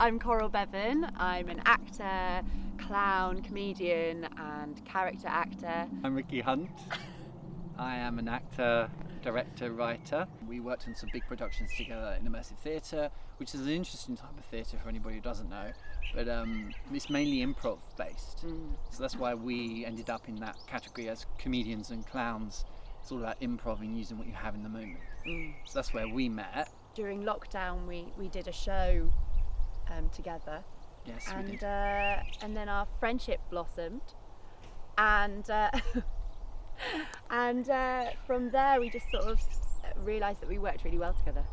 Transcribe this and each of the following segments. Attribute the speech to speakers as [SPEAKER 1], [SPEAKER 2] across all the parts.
[SPEAKER 1] I'm Coral Bevan. I'm an actor, clown, comedian and character actor.
[SPEAKER 2] I'm Ricky Hunt. I am an actor, director, writer. We worked on some big productions together in immersive theatre, which is an interesting type of theatre for anybody who doesn't know, but it's mainly improv based. So that's why we ended up in that category as comedians and clowns. It's all about improv and using what you have in the moment. So that's where we met.
[SPEAKER 1] During lockdown we did a show together.
[SPEAKER 2] Yes,
[SPEAKER 1] and
[SPEAKER 2] we did.
[SPEAKER 1] And then our friendship blossomed, and from there we just sort of realised that we worked really well together.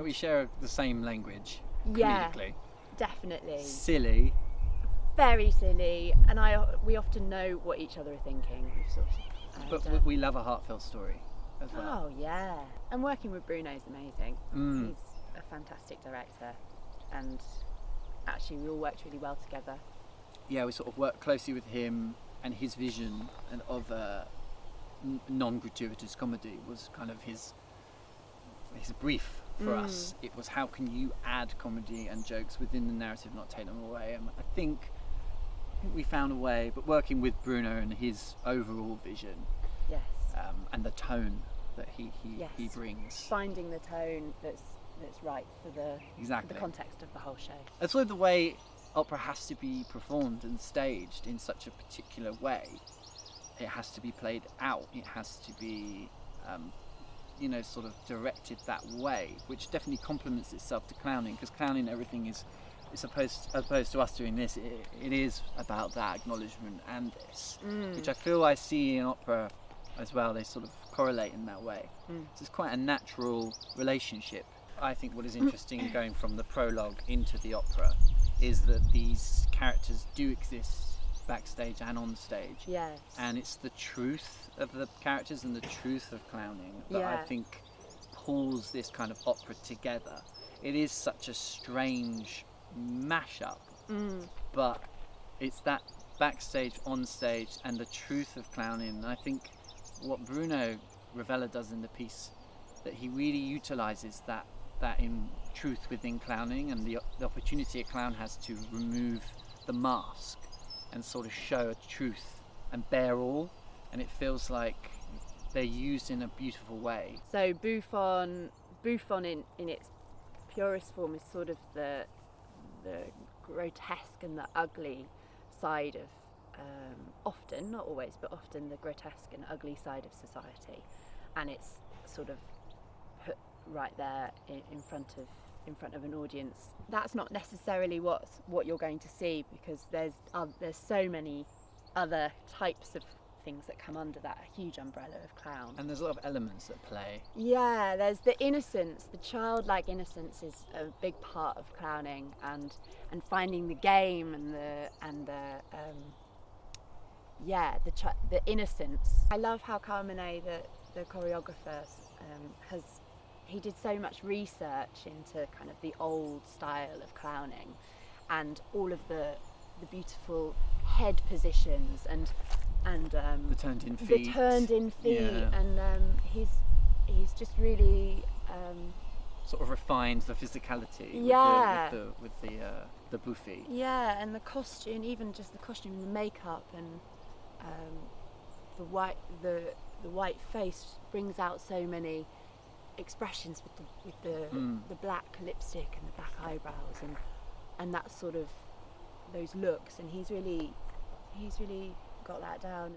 [SPEAKER 2] We share the same language.
[SPEAKER 1] Yeah,
[SPEAKER 2] comedically.
[SPEAKER 1] definitely.
[SPEAKER 2] Silly.
[SPEAKER 1] Very silly, and we often know what each other are thinking.
[SPEAKER 2] But we love a heartfelt story as well.
[SPEAKER 1] Oh yeah, and working with Bruno is amazing. He's a fantastic director, and actually we all worked really well together.
[SPEAKER 2] Yeah, we sort of worked closely with him, and his vision of non-gratuitous comedy was kind of his brief for us. It was, how can you add comedy and jokes within the narrative, not take them away? And I think we found a way, but working with Bruno and his overall vision,
[SPEAKER 1] Yes.
[SPEAKER 2] and the tone that he brings.
[SPEAKER 1] Finding the tone that's right for the context of the whole show.
[SPEAKER 2] It's sort of the way opera has to be performed and staged in such a particular way. It has to be played out. It has to be, sort of directed that way, which definitely complements itself to clowning, because clowning, everything is opposed to us doing this. It is about that acknowledgement and this, which I feel I see in opera as well. They sort of correlate in that way. So it's quite a natural relationship. I think what is interesting going from the prologue into the opera is that these characters do exist backstage and on stage.
[SPEAKER 1] Yes.
[SPEAKER 2] And it's the truth of the characters and the truth of clowning that I
[SPEAKER 1] Yeah.
[SPEAKER 2] think pulls this kind of opera together. It is such a strange mashup, but it's that backstage, on stage, and the truth of clowning. And I think what Bruno Ravella does in the piece, that he really utilises that in truth within clowning, and the opportunity a clown has to remove the mask and sort of show a truth and bare all, and it feels like they're used in a beautiful way.
[SPEAKER 1] So Buffon in its purest form is sort of the grotesque and the ugly side of often, not always, but often the grotesque and ugly side of society, and it's sort of put right there in front of an audience. That's not necessarily what you're going to see, because there's so many other types of things that come under that huge umbrella of clown.
[SPEAKER 2] And there's a lot of elements at play.
[SPEAKER 1] Yeah, there's the innocence, the childlike innocence is a big part of clowning, and finding the game and the innocence. I love how Carmine, the choreographer, he did so much research into kind of the old style of clowning, and all of the beautiful head positions and
[SPEAKER 2] The turned-in feet. Yeah.
[SPEAKER 1] And he's just really
[SPEAKER 2] sort of refines the physicality.
[SPEAKER 1] Yeah.
[SPEAKER 2] with the buffy.
[SPEAKER 1] Yeah, and the costume, even just the costume and the makeup, and the white face brings out so many expressions with the black lipstick and the black eyebrows and that sort of those looks, and he's really got that down.